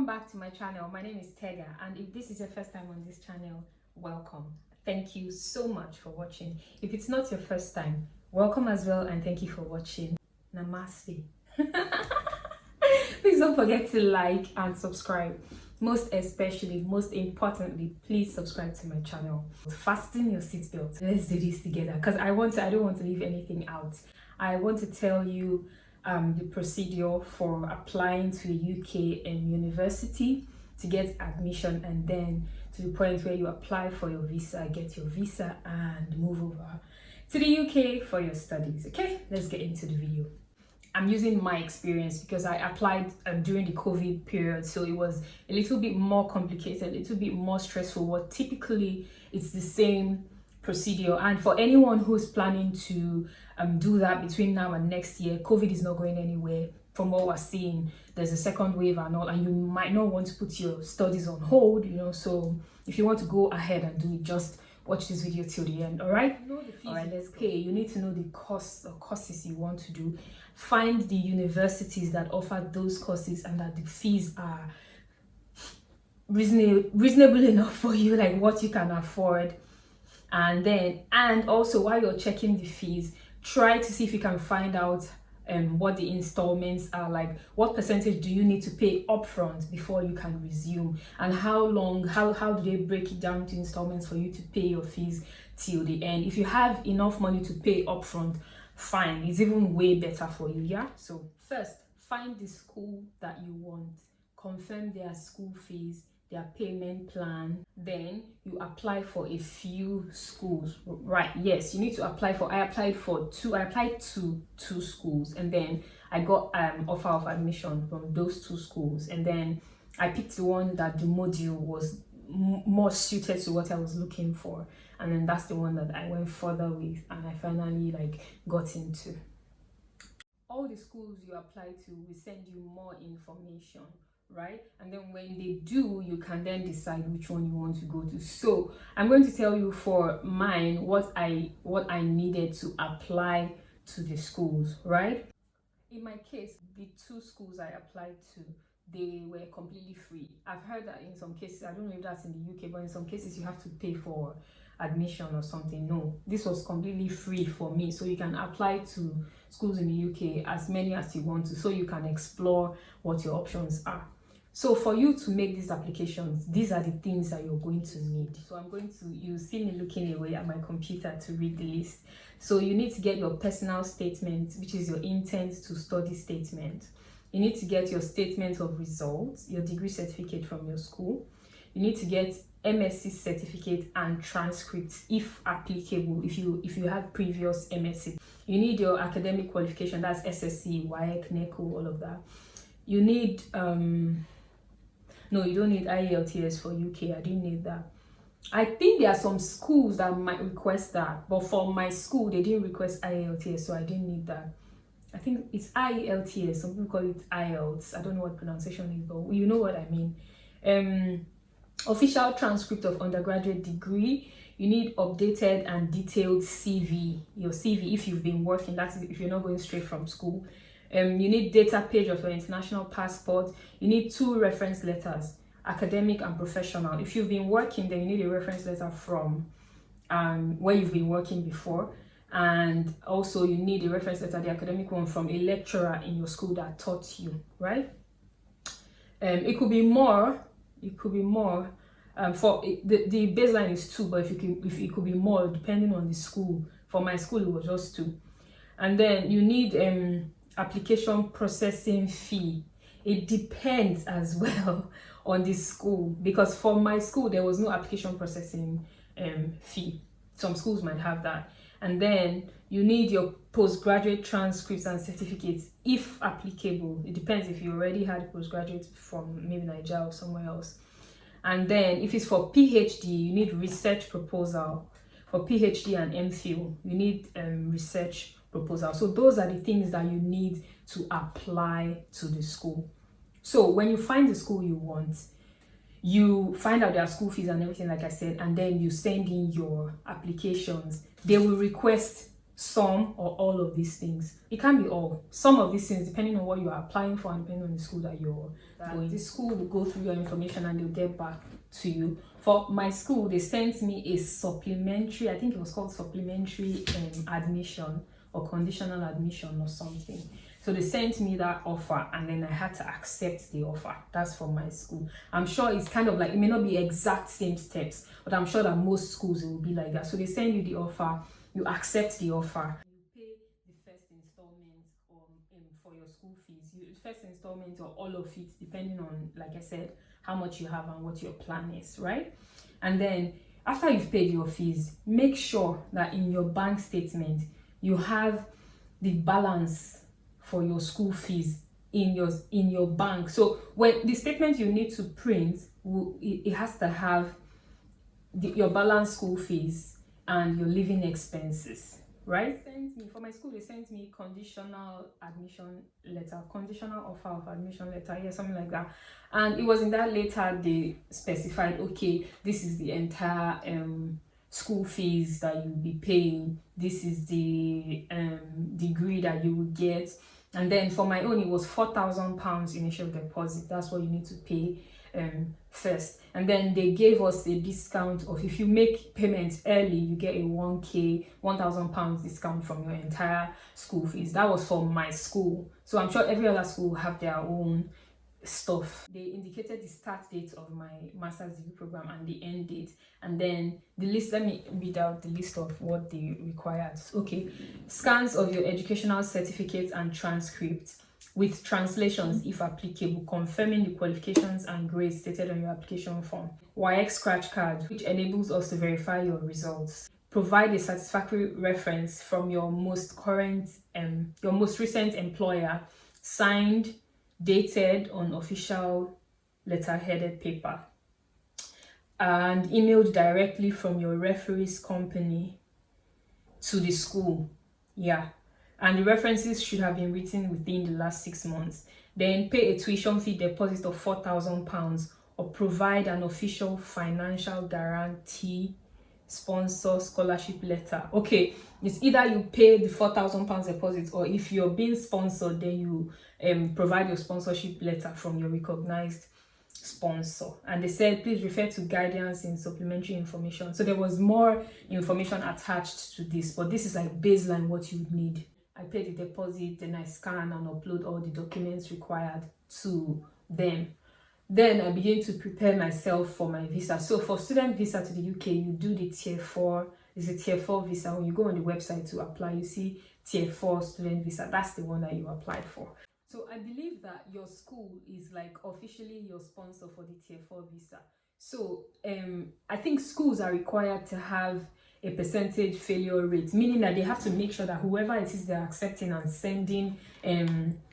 Welcome back to my channel. My name is Tega, and if this is your first time on this channel, welcome. Thank you so much for watching. If it's not your first time, welcome as well, and thank you for watching. Namaste. Please don't forget to like and subscribe. Most importantly, please subscribe to my channel. Fasten your seatbelt. Let's do this together, because I don't want to leave anything out. I want to tell you the procedure for applying to the UK and university to get admission, and then to the point where you apply for your visa, get your visa, and move over to the UK for your studies. Okay, let's get into the video. I'm using my experience because I applied during the COVID period, so it was a little bit more complicated, a little bit more stressful. What typically it's the same procedure, and for anyone who's planning to do that between now and next year, COVID is not going anywhere. From what we're seeing, there's a second wave and all, and you might not want to put your studies on hold, so if you want to go ahead and do it, just watch this video till the end. All right, let's pay. You need to know the costs or courses you want to do. Find the universities that offer those courses and that the fees are reasonable enough for you, like what you can afford. And also, while you're checking the fees, try to see if you can find out what the installments are, like what percentage do you need to pay upfront before you can resume, and how do they break it down to installments for you to pay your fees till the end. If you have enough money to pay upfront, fine, it's even way better for you. Yeah, so first, find the school that you want, confirm their school fees, their payment plan. Then you apply for a few schools, right? Yes, you need to apply for. I applied to two schools, and then I got offer of admission from those two schools, and then I picked the one that the module was more suited to what I was looking for, and then that's the one that I went further with, and I finally got into. All the schools you apply to will send you more information, right? And then when they do, you can then decide which one you want to go to. So I'm going to tell you for mine what I needed to apply to the schools, right? In my case, the two schools I applied to, they were completely free. I've heard that in some cases, I don't know if that's in the UK, but in some cases you have to pay for admission or something. No, this was completely free for me, so you can apply to schools in the UK as many as you want to, so you can explore what your options are. So for you to make these applications, these are the things that you're going to need. So you see me looking away at my computer to read the list. So you need to get your personal statement, which is your intent to study statement. You need to get your statement of results, your degree certificate from your school. You need to get MSc certificate and transcripts if applicable, if you had previous MSc. You need your academic qualification, that's SSC, WAEC, NECO, all of that. You need no, you don't need IELTS for UK. I didn't need that. I think there are some schools that might request that, but for my school they didn't request IELTS, so I didn't need that. I think it's IELTS, some people call it IELTS. I don't know what pronunciation is, but you know what I mean. Official transcript of undergraduate degree. You need updated and detailed CV. Your CV, if you've been working, that's if you're not going straight from school. You need data page of your international passport. You need 2 reference letters, academic and professional. If you've been working, then you need a reference letter from where you've been working before. And also you need a reference letter, the academic one, from a lecturer in your school that taught you, right? It could be more. For the baseline is 2, but if it could be more depending on the school. For my school it was just 2. And then you need application processing fee. It depends as well on the school, because for my school there was no application processing fee. Some schools might have that. And then you need your postgraduate transcripts and certificates if applicable. It depends if you already had postgraduate from maybe Nigeria or somewhere else. And then if it's for PhD, you need research proposal. For PhD and MPhil, you need research proposal. So those are the things that you need to apply to the school. So when you find the school you want, you find out their school fees and everything, like I said, and then you send in your applications. They will request some or all of these things. It can be all. Some of these things, depending on what you are applying for and depending on the school that you're going. The school will go through your information and they'll get back to you. For my school, they sent me a supplementary, I think it was called supplementary admission or conditional admission or something. So they sent me that offer and then I had to accept the offer. That's from my school. I'm sure it's kind of like, it may not be exact same steps, but I'm sure that most schools it will be like that. So they send you the offer, you accept the offer. You pay the first installment for your school fees. First installment or all of it, depending on, like I said, how much you have and what your plan is, right? And then after you've paid your fees, make sure that in your bank statement, you have the balance for your school fees in your bank. So when the statement you need to print, it has to have your balance school fees and your living expenses, right? For my school, they sent me conditional admission letter, conditional offer of admission letter, yeah, something like that. And it was in that letter they specified, okay, this is the entire school fees that you'll be paying. This is the degree that you will get. And then for my own, it was £4,000 initial deposit. That's what you need to pay first. And then they gave us a discount of, if you make payments early, you get a £1,000 discount from your entire school fees. That was for my school. So I'm sure every other school will have their own stuff. They indicated the start date of my master's degree program and the end date, and then the list. Let me read out the list of what they required. Okay, scans of your educational certificates and transcripts with translations if applicable, confirming the qualifications and grades stated on your application form. WAEC scratch card, which enables us to verify your results. Provide a satisfactory reference from your most recent employer, signed, dated on official letter-headed paper, and emailed directly from your referee's company to the school. Yeah, and the references should have been written within the last 6 months. Then pay a tuition fee deposit of £4,000 or provide an official financial guarantee sponsor scholarship letter. Okay, it's either you pay the £4,000 deposit, or if you're being sponsored, then you provide your sponsorship letter from your recognized sponsor. And they said, please refer to guidance in supplementary information. So there was more information attached to this, but this is like baseline what you would need. I paid the deposit, then I scan and upload all the documents required to them. Then I begin to prepare myself for my visa. So for student visa to the UK, you do the tier 4. It's a tier 4 visa. When you go on the website to apply, you see tier 4 student visa. That's the one that you applied for. So I believe that your school is like officially your sponsor for the tier 4 visa. So I think schools are required to have a percentage failure rate, meaning that they have to make sure that whoever it is they're accepting and sending,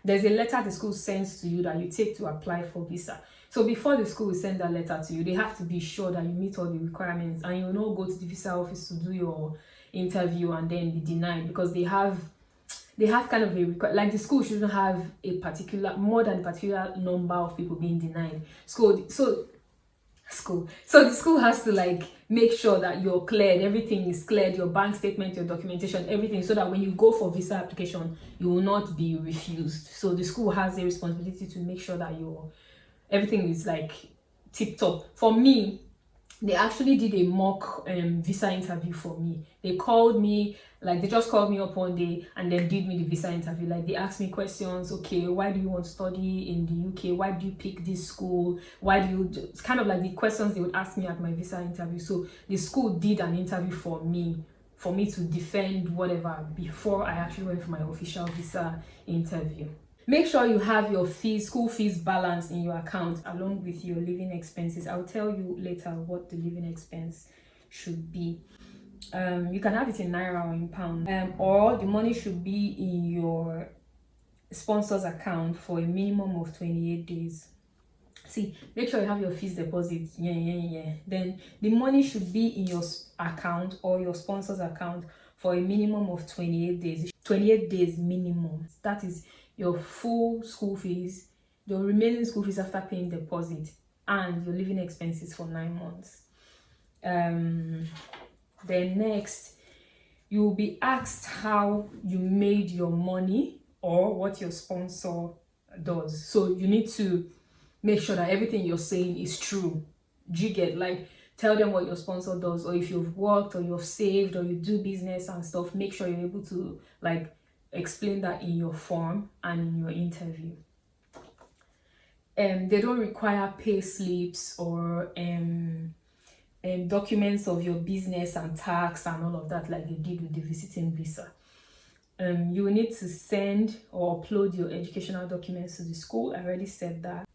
there's a letter the school sends to you that you take to apply for visa. So before the school will send that letter to you, they have to be sure that you meet all the requirements, and you will not go to the visa office to do your interview and then be denied, because they have kind of a like the school shouldn't have more than a particular number of people being denied. So the school has to like make sure that you're cleared, everything is cleared, your bank statement, your documentation, everything, so that when you go for visa application, you will not be refused. So the school has a responsibility to make sure that everything is like tip top. For me, they actually did a mock visa interview for me. They called me, like they just called me up one day and then did me the visa interview. Like they asked me questions. Okay, why do you want to study in the UK? Why do you pick this school? It's kind of like the questions they would ask me at my visa interview. So the school did an interview for me to defend whatever before I actually went for my official visa interview. Make sure you have your school fees balance in your account along with your living expenses. I'll tell you later what the living expense should be. You can have it in Naira or in pound, or the money should be in your sponsor's account for a minimum of 28 days. See, make sure you have your fees deposit. Then the money should be in your account or your sponsor's account for a minimum of 28 days. 28 days minimum. That is your full school fees, your remaining school fees after paying deposit, and your living expenses for 9 months. Then next, You will be asked how you made your money or what your sponsor does. So you need to make sure that everything you're saying is true. Do you get, like, tell them what your sponsor does, or if you've worked or you've saved or you do business and stuff, make sure you're able to like explain that in your form and in your interview. They don't require pay slips or documents of your business and tax and all of that like they did with the visiting visa. You will need to send or upload your educational documents to the school. I already said that.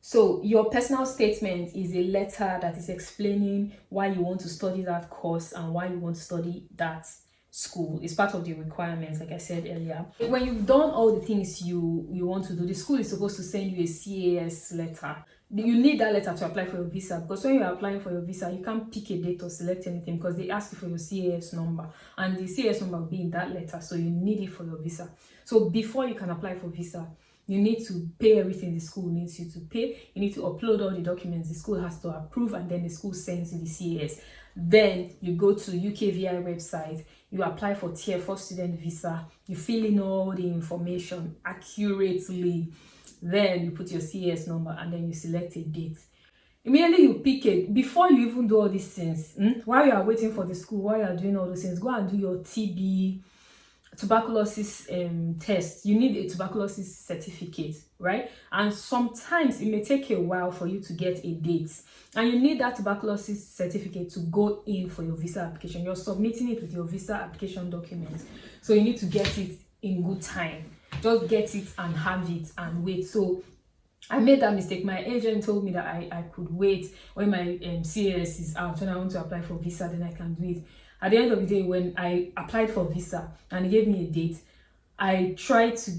So your personal statement is a letter that is explaining why you want to study that course and why you want to study that school. It's part of the requirements, like I said earlier. When you've done all the things you want to do, the school is supposed to send you a CAS letter. You need that letter to apply for your visa, because when you're applying for your visa, you can't pick a date or select anything because they ask you for your CAS number, and the CAS number will be in that letter, so you need it for your visa. So before you can apply for visa, you need to pay everything the school needs you to pay. You need to upload all the documents the school has to approve, and then the school sends you the CAS. Then you go to UKVI website, you apply for Tier 4 student visa, you fill in all the information accurately, then you put your CAS number, and then you select a date. Immediately you pick it, before you even do all these things, while you are waiting for the school, while you are doing all those things, go and do your TB, tuberculosis test. You need a tuberculosis certificate, right? And sometimes it may take a while for you to get a date, and you need that tuberculosis certificate to go in for your visa application. You're submitting it with your visa application documents, so you need to get it in good time. Just get it and have it and wait. So I made that mistake. My agent told me that I could wait when my CAS is out. When I want to apply for visa, then I can do it. At the end of the day, when I applied for visa and he gave me a date, I tried to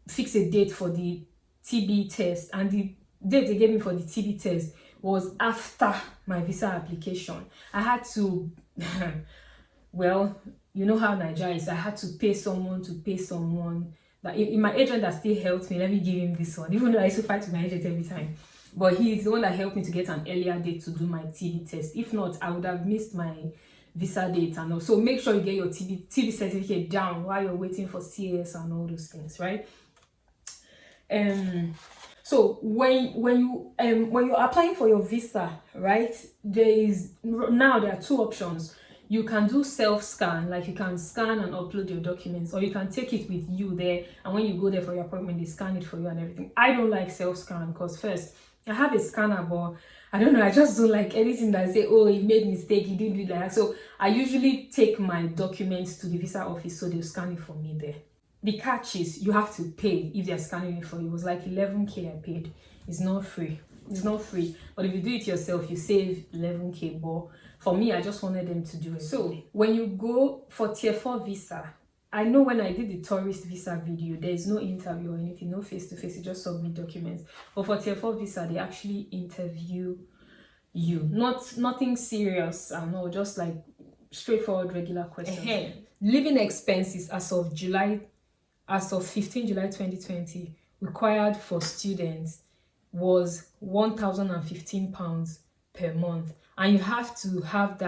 fix a date for the TB test, and the date they gave me for the TB test was after my visa application. I had to, well, you know how Nigeria is. I had to pay someone to pay someone. That in my agent that still helped me, let me give him this one, even though I used to fight with my agent every time. But he's the one that helped me to get an earlier date to do my TB test. If not, I would have missed my visa date and all. So make sure you get your TB certificate down while you're waiting for CAS and all those things, right? So when you're applying for your visa, right, there are two options. You can do self-scan, like you can scan and upload your documents, or you can take it with you there, and when you go there for your appointment, they scan it for you and everything. I don't like self-scan because first, I have a scanner, but I don't know, I just don't like anything that say, oh, you made mistake, you didn't do that. So I usually take my documents to the visa office, so they'll scan it for me there. The catch is you have to pay if they're scanning it for you. It was like 11k I paid. It's not free. It's not free. But if you do it yourself, you save 11k. But for me, I just wanted them to do it. So when you go for Tier 4 visa, I know when I did the tourist visa video, there is no interview or anything, no face-to-face, you just submit documents. But for Tier 4 visa, they actually interview you. Nothing serious, no, just like straightforward regular questions. Living expenses as of 15 July 2020, required for students was £1,015 per month, and you have to have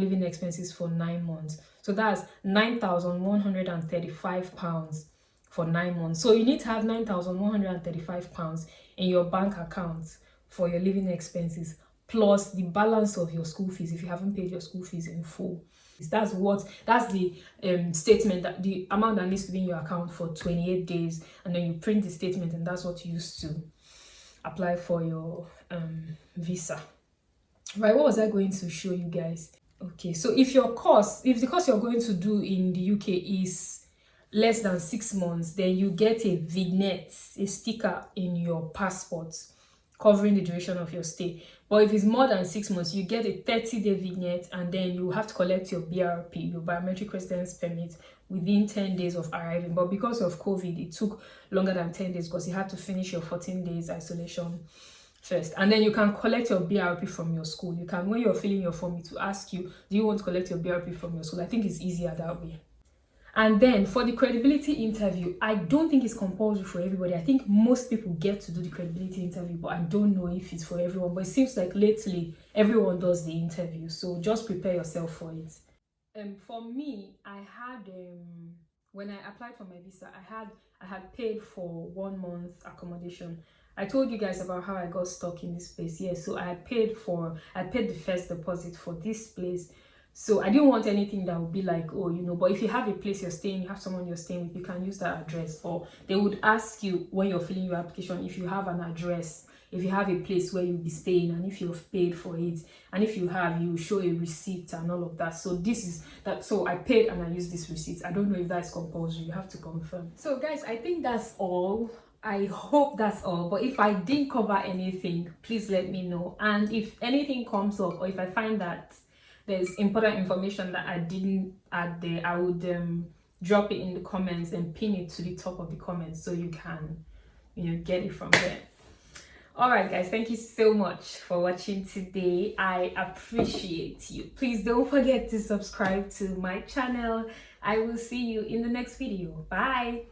living expenses for 9 months. So that's £9,135 for 9 months. So you need to have £9,135 in your bank account for your living expenses, plus the balance of your school fees if you haven't paid your school fees in full. That's the statement, that the amount that needs to be in your account for 28 days, and then you print the statement, and that's what you use to apply for your visa. Right, what was I going to show you guys? Okay, so if the course you're going to do in the UK is less than 6 months, then you get a vignette, a sticker in your passport covering the duration of your stay. But if it's more than 6 months, you get a 30-day vignette, and then you have to collect your BRP, your biometric residence permit, within 10 days of arriving. But because of COVID, it took longer than 10 days because you had to finish your 14 days isolation first. And then you can collect your BRP from your school. You can, when you're filling your form, it will ask you, do you want to collect your BRP from your school? I think it's easier that way. And then for the credibility interview, I don't think it's compulsory for everybody. I think most people get to do the credibility interview, but I don't know if it's for everyone. But it seems like lately everyone does the interview, so just prepare yourself for it. For me, I had when I applied for my visa, I had paid for 1 month accommodation. I told you guys about how I got stuck in this place. Yeah, so I paid the first deposit for this place. So I didn't want anything that would be like, oh, but if you have a place you're staying, you have someone you're staying with, you can use that address. Or they would ask you when you're filling your application if you have an address, if you have a place where you'll be staying, and if you've paid for it, and if you have, you show a receipt and all of that. So this is that. So I paid and I used this receipt. I don't know if that's compulsory. You have to confirm. So guys, I think that's all. I hope that's all. But if I didn't cover anything, please let me know. And if anything comes up, or if I find that there's important information that I didn't add there, I would drop it in the comments and pin it to the top of the comments so you can get it from there. All right guys, thank you so much for watching today. I appreciate you. Please don't forget to subscribe to my channel. I will see you in the next video. Bye.